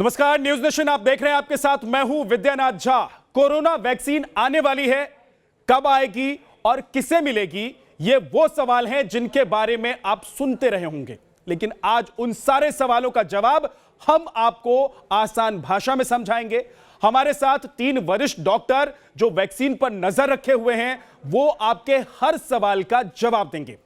नमस्कार, news nation आप देख रहे हैं। आपके साथ मैं हूं विद्यानाथ झा। कोरोना वैक्सीन आने वाली है, कब आएगी और किसे मिलेगी, ये वो सवाल हैं जिनके बारे में आप सुनते रहे होंगे। लेकिन आज उन सारे सवालों का जवाब हम आपको आसान भाषा में समझाएंगे। हमारे साथ 3 वरिष्ठ डॉक्टर जो वैक्सीन पर नजर रखे हुए हैं, वो आपके हर सवाल का जवाब देंगे।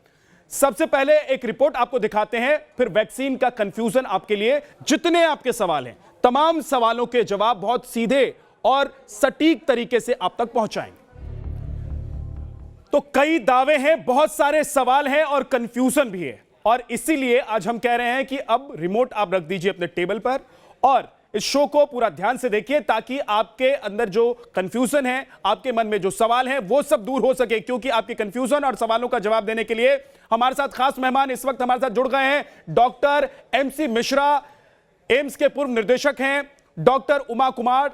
सबसे पहले एक रिपोर्ट आपको दिखाते हैं, फिर वैक्सीन का कंफ्यूजन आपके लिए जितने आपके सवाल हैं, तमाम सवालों के जवाब बहुत सीधे और सटीक तरीके से आप तक पहुंचाएंगे। तो कई दावे हैं, बहुत सारे सवाल हैं और कंफ्यूजन भी है, और इसीलिए आज हम कह रहे हैं कि अब रिमोट आप रख दीजिए अपने टेबल पर और इस शो को पूरा ध्यान से देखिए, ताकि आपके अंदर जो कंफ्यूजन है, आपके मन में जो सवाल है, वो सब दूर हो सके। क्योंकि आपके कंफ्यूजन और सवालों का जवाब देने के लिए हमारे साथ खास मेहमान इस वक्त हमारे साथ जुड़ गए हैं। डॉक्टर MC मिश्रा एम्स के पूर्व निदेशक हैं, डॉक्टर उमा कुमार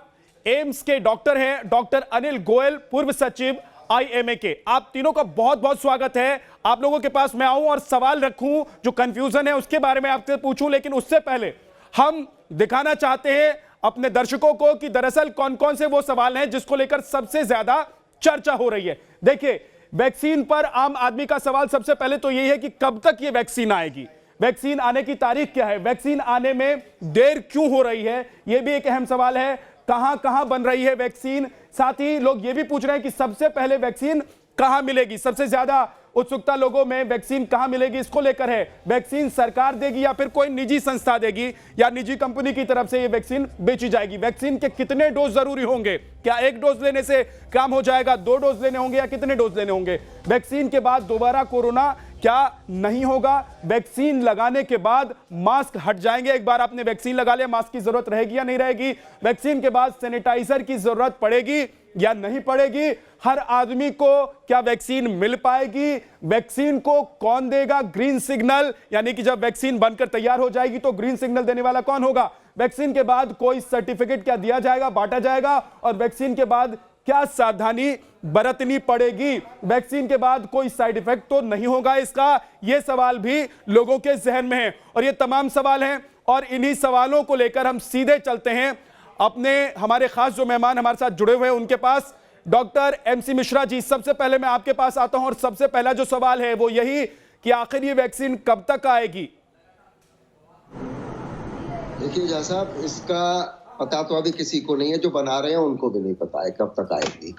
एम्स के डॉक्टर हैं, डॉक्टर अनिल गोयल पूर्व सचिव IMA के। आप तीनों का बहुत बहुत स्वागत है। आप लोगों के पास मैं आऊं और सवाल रखूं, जो कंफ्यूजन है उसके बारे में आपसे पूछूं, लेकिन उससे पहले हम दिखाना चाहते हैं अपने दर्शकों को कि दरअसल कौन कौन से वो सवाल हैं जिसको लेकर सबसे ज्यादा चर्चा हो रही है। देखिए, वैक्सीन पर आम आदमी का सवाल सबसे पहले तो यही है कि कब तक ये वैक्सीन आएगी, वैक्सीन आने की तारीख क्या है, वैक्सीन आने में देर क्यों हो रही है, यह भी एक अहम सवाल है। कहां कहां बन रही है वैक्सीन, साथ ही लोग ये भी पूछ रहे हैं कि सबसे पहले वैक्सीन कहां मिलेगी। सबसे ज्यादा उत्सुकता लोगों में वैक्सीन कहां मिलेगी इसको लेकर है। वैक्सीन सरकार देगी या फिर कोई निजी संस्था देगी या निजी कंपनी की तरफ से ये वैक्सीन बेची जाएगी। वैक्सीन के कितने डोज जरूरी होंगे, क्या 1 डोज लेने से काम हो जाएगा, 2 डोज लेने होंगे या कितने डोज लेने होंगे। वैक्सीन के बाद दोबारा कोरोना क्या नहीं होगा, वैक्सीन लगाने के बाद मास्क हट जाएंगे, एक बार आपने वैक्सीन लगा लिया मास्क की जरूरत रहेगी या नहीं रहेगी, वैक्सीन के बाद सैनिटाइजर की जरूरत पड़ेगी या नहीं पड़ेगी, हर आदमी को क्या वैक्सीन मिल पाएगी, वैक्सीन को कौन देगा, ग्रीन सिग्नल, यानी कि जब वैक्सीन बनकर तैयार हो जाएगी तो ग्रीन सिग्नल देने वाला कौन होगा, वैक्सीन के बाद कोई सर्टिफिकेट क्या दिया जाएगा, बांटा जाएगा, और वैक्सीन के बाद क्या सावधानी बरतनी पड़ेगी, वैक्सीन के बाद कोई साइड इफेक्ट तो नहीं होगा इसका, ये सवाल भी लोगों के जहन में है। और ये तमाम सवाल हैं और इन्हीं सवालों को लेकर हम सीधे चलते हैं अपने हमारे खास जो मेहमान हमारे साथ जुड़े हुए हैं उनके पास। डॉक्टर MC मिश्रा जी, सबसे पहले मैं आपके पास आता हूं और सबसे पहला जो सवाल है वो यही कि आखिर ये वैक्सीन कब तक आएगी। देखिए जहाँ साहब, इसका पता तो अभी किसी को नहीं है, जो बना रहे हैं उनको भी नहीं पता है कब तक आएगी।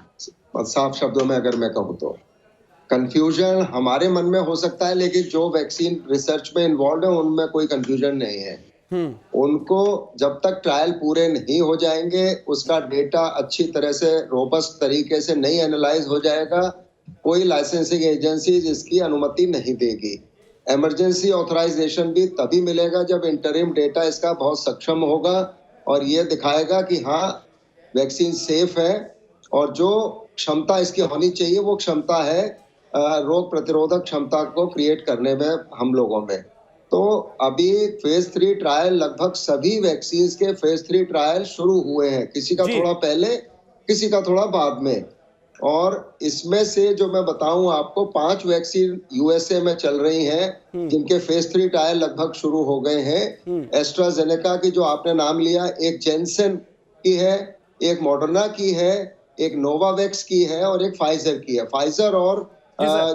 साफ शब्दों में अगर मैं कहूँ तो कंफ्यूजन हमारे मन में हो सकता है, लेकिन जो वैक्सीन रिसर्च में इन्वॉल्व है उनमें कोई कंफ्यूजन नहीं है। उनको जब तक ट्रायल पूरे नहीं हो जाएंगे, उसका डेटा अच्छी तरह से रोबस्ट तरीके से नहीं एनालाइज हो जाएगा, कोई लाइसेंसिंग एजेंसी इसकी अनुमति नहीं देगी। इमरजेंसी ऑथराइजेशन भी तभी मिलेगा जब इंटरिम डेटा इसका बहुत सक्षम होगा और ये दिखाएगा कि हाँ वैक्सीन सेफ है और जो क्षमता इसकी होनी चाहिए वो क्षमता है रोग प्रतिरोधक क्षमता को क्रिएट करने में हम लोगों में। तो अभी फेज 3 ट्रायल, लगभग सभी वैक्सीन के फेज 3 ट्रायल शुरू हुए हैं, किसी का थोड़ा पहले किसी का थोड़ा बाद में। और इसमें से जो मैं बताऊं आपको, 5 वैक्सीन USA में चल रही हैं जिनके फेज 3 ट्रायल लगभग शुरू हो गए हैं। एस्ट्राजेनेका की जो आपने नाम लिया, एक जेनसन की है, एक मॉडर्ना की है, एक नोवावैक्स की है और एक फाइजर की है। फाइजर और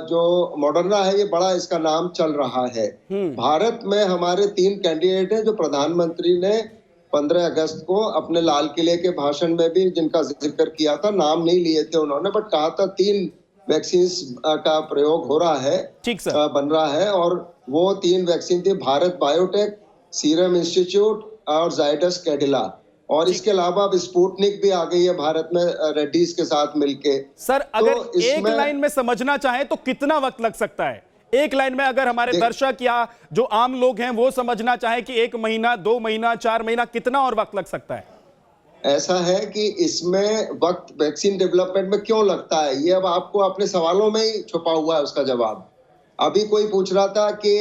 जो मॉडर्ना है, ये बड़ा इसका नाम चल रहा है। भारत में हमारे 3 कैंडिडेट हैं जो प्रधानमंत्री ने 15 अगस्त को अपने लाल किले के भाषण में भी जिनका जिक्र किया था, नाम नहीं लिए थे उन्होंने, बट कहा था 3 वैक्सीन का प्रयोग हो रहा है, बन रहा है। और वो 3 वैक्सीन थी, भारत बायोटेक, सीरम इंस्टीट्यूट और जाइडस कैडिला। और इसके अलावा अब स्पुतनिक भी आ गई है भारत में रेड्डीज के साथ मिलके। सर, अगर एक लाइन में समझना चाहें तो कितना वक्त लग सकता है? एक लाइन में अगर हमारे दर्शक या जो आम लोग हैं वो समझना चाहे कि 1 महीना, 2 महीना, 4 महीना, कितना और वक्त लग सकता है? ऐसा है कि इसमें वक्त वैक्सीन डेवलपमेंट में क्यों लगता है, ये अब आपको अपने सवालों में ही छुपा हुआ है उसका जवाब। अभी कोई पूछ रहा था कि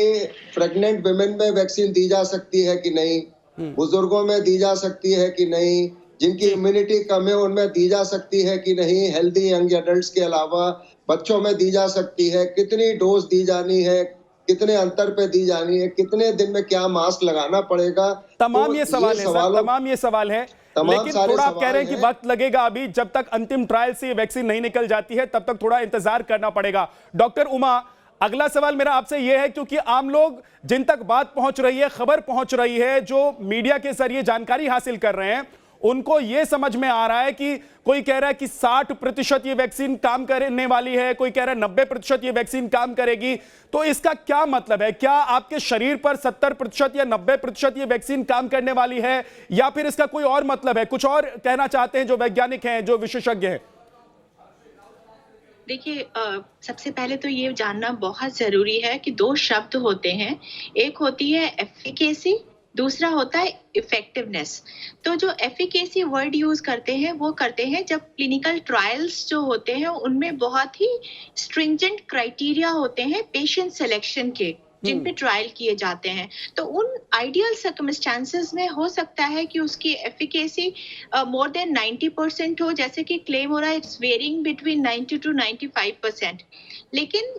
प्रेग्नेंट विमेन में वैक्सीन दी जा सकती है कि नहीं, बुजुर्गों में दी जा सकती है कि नहीं, जिनकी इम्यूनिटी कम है उनमें दी जा सकती है कि नहीं, हेल्दी यंग एडल्ट्स के अलावा बच्चों में दी जा सकती है, कितनी डोज दी जानी है, कितने अंतर पे दी जानी है, कितने दिन में क्या मास्क लगाना पड़ेगा। तमाम तो ये सवाल है सर, तमाम ये सवाल है, लेकिन थोड़ा आप कह रहे हैं कि वक्त लगेगा अभी, जब तक अंतिम ट्रायल से ये वैक्सीन नहीं निकल जाती है तब तक थोड़ा इंतजार करना पड़ेगा। डॉक्टर उमा, अगला सवाल मेरा आपसे यह है, क्योंकि आम लोग जिन तक बात पहुंच रही है, खबर पहुंच रही है, जो मीडिया के जरिए जानकारी हासिल कर रहे हैं, उनको यह समझ में आ रहा है कि कोई कह रहा है कि 60% ये वैक्सीन काम करने वाली है, कोई कह रहा है 90% ये वैक्सीन काम करेगी। तो इसका क्या मतलब है? क्या आपके शरीर पर 70% या 90% ये वैक्सीन काम करने वाली है, या फिर इसका कोई और मतलब है? कुछ और कहना चाहते हैं जो वैज्ञानिक हैं, जो विशेषज्ञ हैं? देखिए, सबसे पहले तो ये जानना बहुत जरूरी है कि दो शब्द होते हैं, एक होती है एफिकेसी, दूसरा होता है इफेक्टिवनेस। तो जो एफिकेसी वर्ड यूज करते हैं वो करते हैं जब क्लिनिकल ट्रायल्स जो होते हैं उनमें बहुत ही स्ट्रिंजेंट क्राइटेरिया होते हैं पेशेंट सिलेक्शन के, जिन पे ट्रायल किए जाते हैं। तो उन आइडियल सर्कमस्टेंसेस में हो सकता है कि उसकी एफिकेसी मोर देन 90% हो, जैसे कि क्लेम हो रहा है इट्स वेरिंग बिटवीन 90 to 95%। लेकिन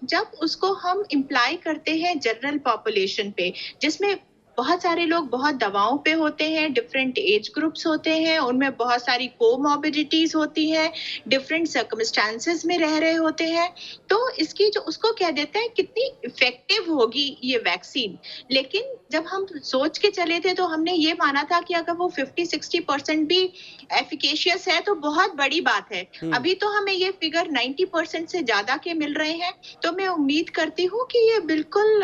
जब उसको हम इम्प्लाई करते हैं जनरल पॉपुलेशन पे, जिसमें बहुत सारे लोग बहुत दवाओं पे होते हैं, डिफरेंट एज ग्रुप्स होते हैं, उनमें बहुत सारी कोमॉर्बिडिटीज होती हैं, डिफरेंट सर्कमस्टेंसेस में रह रहे होते हैं, तो इसकी जो उसको कह देते हैं कितनी इफेक्टिव होगी ये वैक्सीन। लेकिन जब हम सोच के चले थे तो हमने ये माना था कि अगर वो 50-60% भी एफिकेशियस है तो बहुत बड़ी बात है। अभी तो हमें ये फिगर 90% से ज्यादा के मिल रहे हैं, तो मैं उम्मीद करती हूँ कि ये बिल्कुल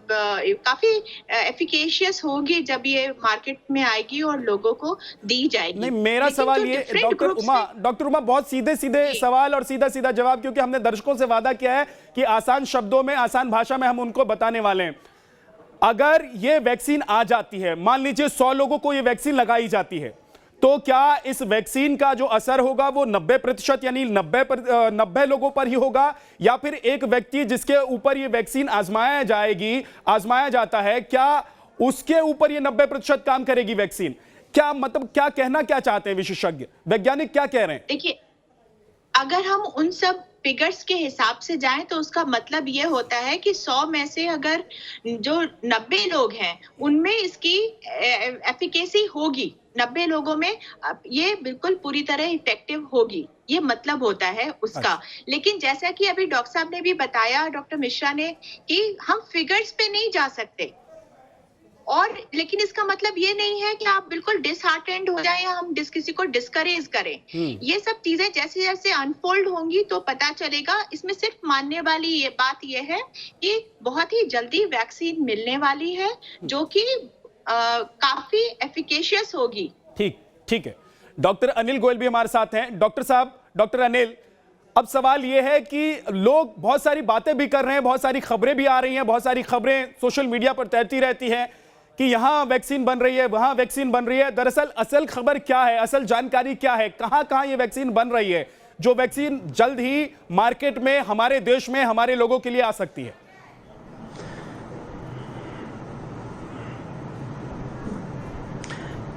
काफी एफिकेशियस होगी जब ये मार्केट में आएगी और लोगों को दी जाएगी। नहीं, मेरा सवाल ये डॉक्टर उमा बहुत सीधे सीधे सवाल और सीधा सीधा जवाब, क्योंकि हमने दर्शकों से वादा किया है कि आसान शब्दों में, आसान भाषा में हम उनको बताने वाले हैं। अगर ये वैक्सीन आ जाती है, मान लीजिए 100 लोगों को ये वैक्सीन लगाई जाती है, तो क्या इस वैक्सीन का जो असर होगा वो 90% यानी 90 लोगों पर ही होगा, या फिर एक व्यक्ति जिसके ऊपर ये वैक्सीन आजमाया जाता है, क्या उसके ऊपर ये 90% काम करेगी वैक्सीन? क्या मतलब, क्या कहना क्या चाहते हैं विशेषज्ञ, वैज्ञानिक क्या कह रहे हैं? देखिए, अगर हम उन सब फिगर्स के हिसाब से जाएं तो उसका मतलब ये होता है कि 100 में से अगर जो 90 लोग हैं उनमें इसकी एफिकेसी होगी, 90 लोगों में ये बिल्कुल पूरी तरह इफेक्टिव होगी, ये मतलब होता है उसका। लेकिन जैसा कि अभी डॉक्टर साहब ने भी बताया, डॉक्टर मिश्रा ने, कि हम फिगर्स पे नहीं जा सकते, और लेकिन इसका मतलब ये नहीं है कि आप बिल्कुल डिसहार्टेंड हो जाएं या हम किसी को डिस्करेज करें। ये सब चीजें जैसे जैसे अनफोल्ड होंगी तो पता चलेगा। इसमें सिर्फ मानने वाली ये बात ये है कि बहुत ही जल्दी वैक्सीन मिलने वाली है जो कि काफी एफिकेशियस होगी। ठीक है। डॉक्टर अनिल गोयल भी हमारे साथ हैं। डॉक्टर साहब, डॉक्टर अनिल, अब सवाल यह है कि लोग बहुत सारी बातें भी कर रहे हैं, बहुत सारी खबरें भी आ रही हैं, बहुत सारी खबरें सोशल मीडिया पर तैरती रहती हैं कि यहां वैक्सीन बन रही है, वहां वैक्सीन बन रही है। दरअसल असल खबर क्या है, असल जानकारी क्या है, कहां कहां ये वैक्सीन बन रही है, जो वैक्सीन जल्द ही मार्केट में, हमारे देश में, हमारे लोगों के लिए आ सकती है?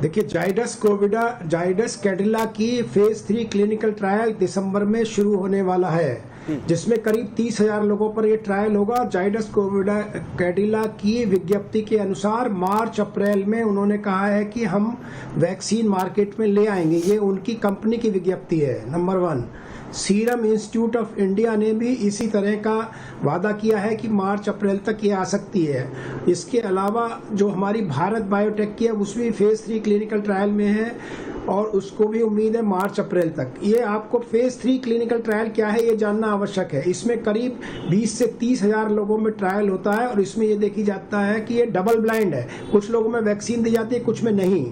देखिए, जाइडस कैडिला की फेज 3 क्लिनिकल ट्रायल दिसंबर में शुरू होने वाला है, जिसमें करीब 30,000 लोगों पर यह ट्रायल होगा। जाइडस कैडिला की विज्ञप्ति के अनुसार मार्च अप्रैल में उन्होंने कहा है कि हम वैक्सीन मार्केट में ले आएंगे। ये उनकी कंपनी की विज्ञप्ति है, number 1। Serum Institute of India ने भी इसी तरह का वादा किया है कि मार्च अप्रैल तक ये आ सकती है। इसके अलावा जो हमारी भारत बायोटेक की है उसमें फेज 3 क्लिनिकल ट्रायल में है और उसको भी उम्मीद है मार्च अप्रैल तक। ये आपको फेज 3 क्लिनिकल ट्रायल क्या है ये जानना आवश्यक है। इसमें करीब 20 से 30,000 लोगों में ट्रायल होता है और इसमें ये देखी जाता है कि ये डबल ब्लाइंड है, कुछ लोगों में वैक्सीन दी जाती है, कुछ में नहीं।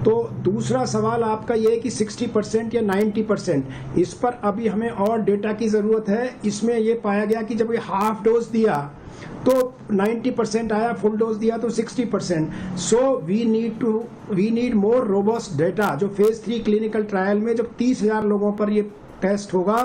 तो दूसरा सवाल आपका ये है कि 60% या 90%, इस पर अभी हमें और डेटा की जरूरत है। इसमें ये पाया गया कि जब ये हाफ डोज दिया तो 90% आया, फुल डोज दिया तो 60%। So we need more robust data. जो फेज 3 क्लिनिकल ट्रायल में जब 30,000 लोगों पर ये टेस्ट होगा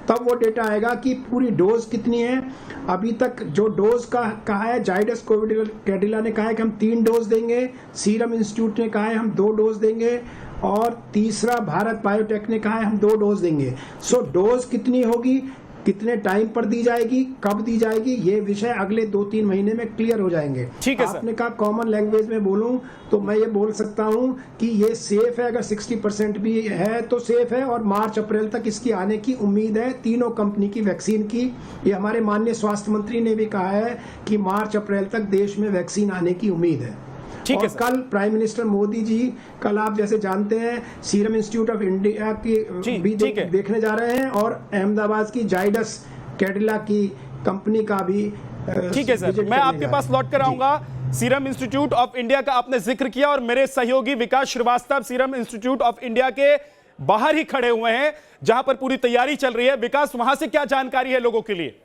तब वो डेटा आएगा कि पूरी डोज कितनी है। अभी तक जो डोज का कहा है, जाइडस कैडिला ने कहा है कि हम 3 डोज देंगे, सीरम इंस्टीट्यूट ने कहा है हम 2 डोज देंगे, और तीसरा भारत बायोटेक ने कहा है हम 2 डोज देंगे। सो डोज कितनी होगी कितने टाइम पर दी जाएगी, कब दी जाएगी, ये विषय अगले 2-3 महीने में क्लियर हो जाएंगे। ठीक है सर। आपने कहा कॉमन लैंग्वेज में बोलूं तो मैं ये बोल सकता हूं कि ये सेफ है, अगर 60% भी है तो सेफ है, और मार्च अप्रैल तक इसकी आने की उम्मीद है तीनों कंपनी की वैक्सीन की। ये हमारे माननीय स्वास्थ्य मंत्री ने भी कहा है कि मार्च अप्रैल तक देश में वैक्सीन आने की उम्मीद है। ठीक है और कल प्राइम मिनिस्टर मोदी जी, कल आप जैसे जानते हैं सीरम इंस्टीट्यूट ऑफ इंडिया की भी देखने जा रहे हैं, और अहमदाबाद की जाइडस कैडिला की कंपनी का भी ठीक है सर, मैं आपके पास लौट कर आऊंगा। सीरम इंस्टीट्यूट ऑफ इंडिया का आपने जिक्र किया और मेरे सहयोगी Vikas Srivastava Serum Institute of India के बाहर ही खड़े हुए हैं जहां पर पूरी तैयारी चल रही है। विकास, वहां से क्या जानकारी है लोगों के लिए?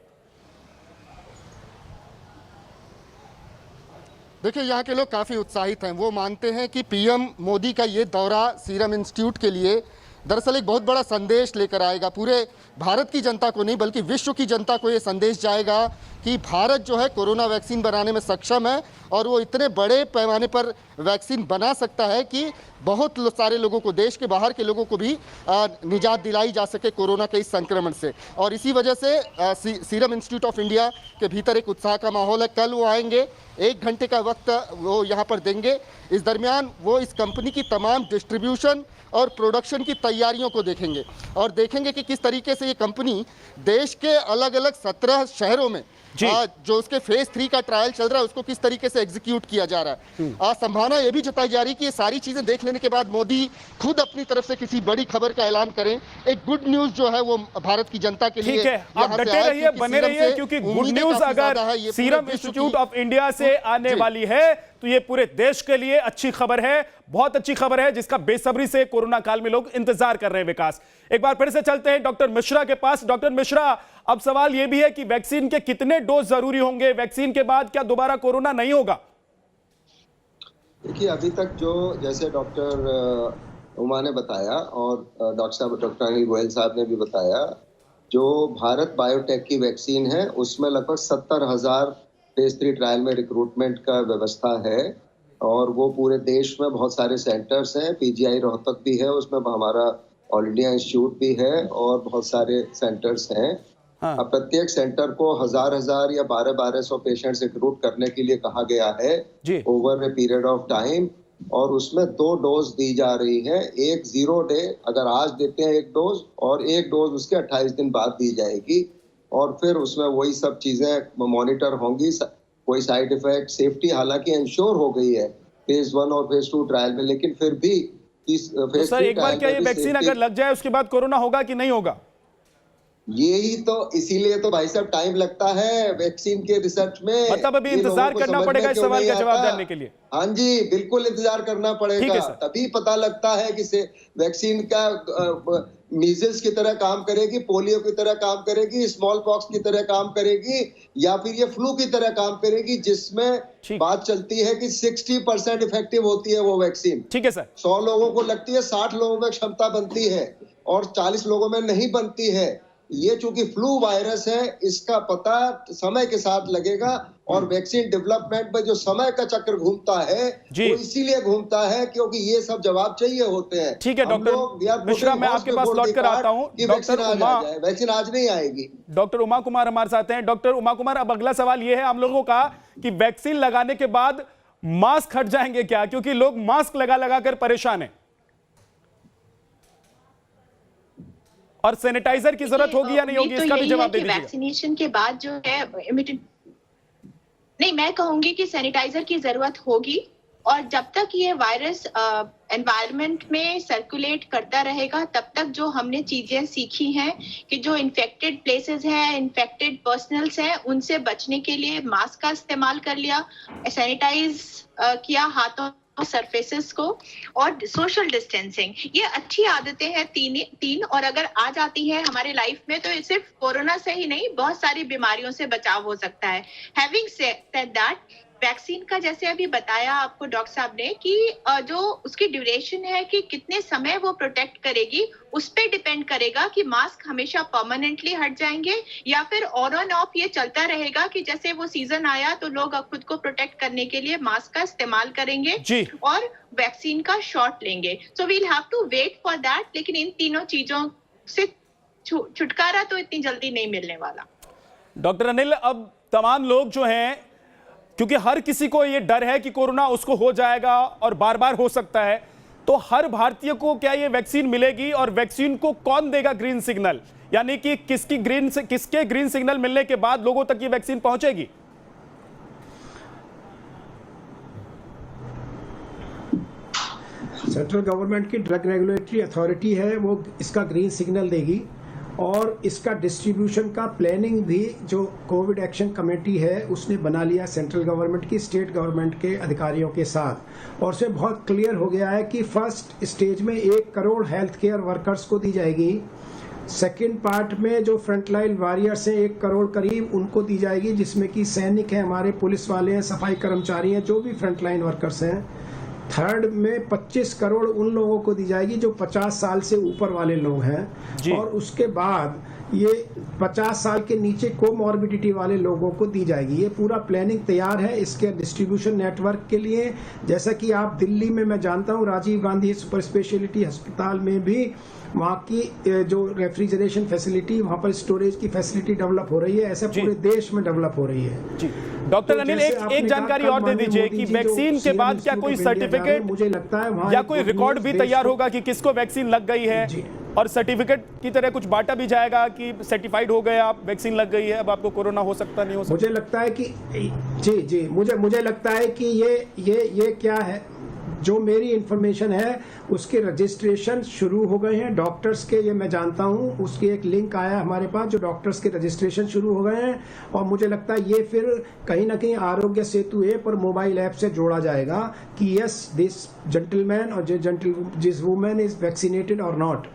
देखिए, यहाँ के लोग काफ़ी उत्साहित हैं। वो मानते हैं कि पीएम मोदी का ये दौरा सीरम इंस्टीट्यूट के लिए दरअसल एक बहुत बड़ा संदेश लेकर आएगा। पूरे भारत की जनता को नहीं बल्कि विश्व की जनता को ये संदेश जाएगा कि भारत जो है कोरोना वैक्सीन बनाने में सक्षम है, और वो इतने बड़े पैमाने पर वैक्सीन बना सकता है कि बहुत सारे लोगों को, देश के बाहर के लोगों को भी निजात दिलाई जा सके कोरोना के इस संक्रमण से। और इसी वजह से सीरम इंस्टीट्यूट ऑफ इंडिया के भीतर एक उत्साह का माहौल है। कल वो आएंगे, 1 घंटे का वक्त वो यहाँ पर देंगे। इस दरमियान वो इस कंपनी की तमाम डिस्ट्रीब्यूशन और प्रोडक्शन की तैयारियों को देखेंगे, और देखेंगे कि किस तरीके से ये कंपनी देश के अलग अलग 17 शहरों में जो उसके फेज 3 का ट्रायल चल रहा है उसको किस तरीके से एग्जीक्यूट किया जा रहा है। संभावना ये भी जताई जा रही है कि ये सारी चीजें देख लेने के बाद मोदी खुद अपनी तरफ से किसी बड़ी खबर का ऐलान करें। एक गुड न्यूज जो है वो भारत की जनता के लिए। ठीक है, आप डटे रहिए, बने रहिए, क्योंकि गुड न्यूज अगर सीरम इंस्टीट्यूट ऑफ इंडिया से आने वाली है तो ये पूरे देश के लिए अच्छी खबर है, बहुत अच्छी खबर है, जिसका बेसब्री से कोरोना काल में लोग इंतजार कर रहे हैं। विकास, एक बार फिर से चलते हैं डॉक्टर मिश्रा के पास। डॉक्टर मिश्रा, अब सवाल यह भी है कि वैक्सीन के कितने डोज जरूरी होंगे? वैक्सीन के बाद क्या दोबारा कोरोना नहीं होगा? देखिए, अभी तक जो जैसे डॉक्टर उमा ने बताया और डॉक्टर अनिल गोयल साहब ने भी बताया, जो भारत बायोटेक की वैक्सीन है उसमें लगभग 70,000 फेज 3 ट्रायल में रिक्रूटमेंट का व्यवस्था है, और वो पूरे देश में बहुत सारे सेंटर्स हैं। पीजीआई रोहतक भी है, उसमें हमारा ऑल इंडिया इंस्टीट्यूट भी है, और बहुत सारे सेंटर्स हैं। हाँ। अब प्रत्येक सेंटर को 1000 या 1200 पेशेंट्स रिक्रूट करने के लिए कहा गया है over a period of time, और उसमें 2 डोज दी जा रही है। एक 0 डे, अगर आज देते हैं 1 डोज, और 1 डोज उसके 28 दिन बाद दी जाएगी, और फिर उसमें वही सब चीजें मॉनिटर होंगी। कोई साइड इफेक्ट, सेफ्टी हालांकि इंश्योर हो गई है फेज 1 और फेज 2 ट्रायल में, लेकिन फिर भी इस फेज 3 एक बार क्या ये वैक्सीन अगर लग जाए उसके बाद कोरोना होगा कि नहीं होगा? यही तो, इसीलिए तो भाई साहब टाइम लगता है वैक्सीन के रिसर्च में। मतलब अभी इंतजार करना पड़ेगा इस सवाल का जवाब जानने के लिए। हाँ जी, बिल्कुल इंतजार करना पड़ेगा, तभी पता लगता है कि वैक्सीन का मीजल्स की तरह काम करेगी, पोलियो की तरह काम करेगी, स्मॉल पॉक्स की तरह काम करेगी, या फिर ये फ्लू की तरह काम करेगी, जिसमें बात चलती है कि 60% इफेक्टिव होती है वो वैक्सीन। ठीक है सर। 100 लोगों को लगती है, 60 लोगों में क्षमता बनती है, और 40 लोगों में नहीं बनती है। ये चूंकि फ्लू वायरस है, इसका पता समय के साथ लगेगा, और वैक्सीन डेवलपमेंट में जो समय का चक्र घूमता है वो इसीलिए घूमता है क्योंकि ये सब जवाब चाहिए होते हैं। ठीक है डॉक्टर मिश्रा, मैं आपके पास लौट कर आता हूं। वैक्सीन आज नहीं आएगी। डॉक्टर उमा कुमार हमारे साथ हैं। डॉक्टर उमा कुमार, अब अगला सवाल ये है हम लोगों का कि वैक्सीन लगाने के बाद मास्क हट जाएंगे क्या? क्योंकि लोग मास्क लगा लगा कर परेशान हैं, और सैनिटाइजर की जरूरत होगी या नहीं होगी, इसका भी जवाब दे दीजिए। वैक्सीनेशन के बाद जो है नहीं, मैं कहूंगी कि सैनिटाइजर की जरूरत होगी, और जब तक ये वायरस एनवायरनमेंट में सर्कुलेट करता रहेगा तब तक जो हमने चीजें सीखी हैं कि जो इन्फेक्टेड प्लेसेस हैं, इन्फेक्टेड पर्सनल्स हैं, उनसे बचने के लिए मास्क का इस्तेमाल कर लिया, सैनिटाइज किया हाथों सरफेसेस को, और सोशल डिस्टेंसिंग, ये अच्छी आदतें हैं तीन, और अगर आ जाती है हमारे लाइफ में तो सिर्फ कोरोना से ही नहीं, बहुत सारी बीमारियों से बचाव हो सकता है। हैविंग सेड दैट, वैक्सीन का जैसे अभी बताया आपको डॉक्टर साहब ने कि जो उसकी ड्यूरेशन है कि कितने समय वो प्रोटेक्ट करेगी, उस पे डिपेंड करेगा कि मास्क हमेशा परमानेंटली हट जाएंगे या फिर ऑन ऑफ ये चलता रहेगा कि जैसे वो सीजन आया तो लोग खुद को प्रोटेक्ट करने के लिए मास्क का इस्तेमाल करेंगे और वैक्सीन का शॉट लेंगे। So we'll have to wait for that. लेकिन इन तीनों चीजों से छुटकारा तो इतनी जल्दी नहीं मिलने वाला। डॉक्टर अनिल, अब तमाम लोग जो हैं, क्योंकि हर किसी को ये डर है कि कोरोना उसको हो जाएगा और बार बार हो सकता है, तो हर भारतीय को क्या ये वैक्सीन मिलेगी और वैक्सीन को कौन देगा ग्रीन सिग्नल, यानी कि किसके ग्रीन सिग्नल मिलने के बाद लोगों तक ये वैक्सीन पहुंचेगी? सेंट्रल गवर्नमेंट की ड्रग रेगुलेटरी अथॉरिटी है, वो इसका ग्रीन सिग्नल देगी और इसका डिस्ट्रीब्यूशन का प्लानिंग भी जो कोविड एक्शन कमेटी है उसने बना लिया सेंट्रल गवर्नमेंट की स्टेट गवर्नमेंट के अधिकारियों के साथ, और उसमें बहुत क्लियर हो गया है कि फर्स्ट स्टेज में 1 करोड़ हेल्थ केयर वर्कर्स को दी जाएगी, सेकेंड पार्ट में जो फ्रंटलाइन वॉरियर्स हैं 1 करोड़ करीब उनको दी जाएगी, जिसमें कि सैनिक हैं, हमारे पुलिस वाले हैं, सफाई कर्मचारी हैं, जो भी फ्रंटलाइन वर्कर्स हैं। थर्ड में 25 करोड़ उन लोगों को दी जाएगी जो 50 साल से ऊपर वाले लोग हैं, और उसके बाद ये 50 साल के नीचे कोमॉर्बिडिटी वाले लोगों को दी जाएगी। ये पूरा प्लानिंग तैयार है इसके डिस्ट्रीब्यूशन नेटवर्क के लिए। जैसा कि आप दिल्ली में, मैं जानता हूँ राजीव गांधी सुपर स्पेशलिटी अस्पताल में भी वहाँ की जो रेफ्रिजरेशन फैसिलिटी, वहाँ पर स्टोरेज की फैसिलिटी डेवलप हो रही है, ऐसे पूरे देश में डेवलप हो रही है। जी डॉक्टर अनिल, एक जानकारी और दे दीजिए कि वैक्सीन के बाद क्या कोई सर्टिफिकेट, मुझे लगता है या कोई रिकॉर्ड भी तैयार होगा कि किसको वैक्सीन लग गई है, और सर्टिफिकेट की तरह कुछ बांटा भी जाएगा कि सर्टिफाइड हो गए आप, वैक्सीन लग गई है, अब आपको कोरोना हो सकता नहीं हो सकता? मुझे लगता है कि मुझे लगता है कि ये क्या है, जो मेरी इंफॉर्मेशन है उसके रजिस्ट्रेशन शुरू हो गए हैं डॉक्टर्स के, ये मैं जानता हूं, उसके एक लिंक आया हमारे पास जो डॉक्टर्स के रजिस्ट्रेशन शुरू हो गए हैं, और मुझे लगता है ये फिर कहीं ना कहीं आरोग्य सेतु ऐप और मोबाइल ऐप से जोड़ा जाएगा कि यस दिस जेंटलमैन और जिस वुमेन इज वैक्सीनेटेड और नॉट।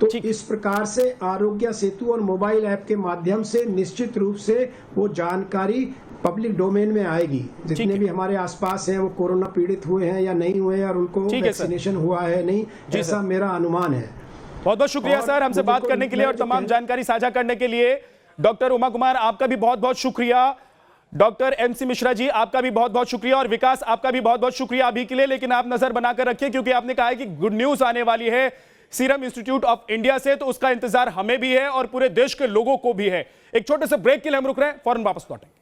तो इस प्रकार से आरोग्य सेतु और मोबाइल ऐप के माध्यम से निश्चित रूप से वो जानकारी पब्लिक डोमेन में आएगी, जितने भी हमारे आसपास हैं वो कोरोना पीड़ित हुए हैं या नहीं हुए हैं और उनको वैक्सीनेशन हुआ है नहीं, ऐसा मेरा अनुमान है। बहुत बहुत शुक्रिया सर हमसे बात करने के लिए और तमाम जानकारी साझा करने के लिए। डॉक्टर उमा कुमार, आपका भी बहुत बहुत शुक्रिया। डॉक्टर MC मिश्रा जी, आपका भी बहुत बहुत शुक्रिया, और विकास आपका भी बहुत बहुत शुक्रिया अभी के लिए। लेकिन आप नजर बनाकर रखिए, क्योंकि आपने कहा है कि गुड न्यूज आने वाली है सीरम इंस्टीट्यूट ऑफ इंडिया से, तो उसका इंतजार हमें भी है और पूरे देश के लोगों को भी है। एक छोटे से ब्रेक के लिए हम रुक रहे हैं, फौरन वापस लौटेंगे।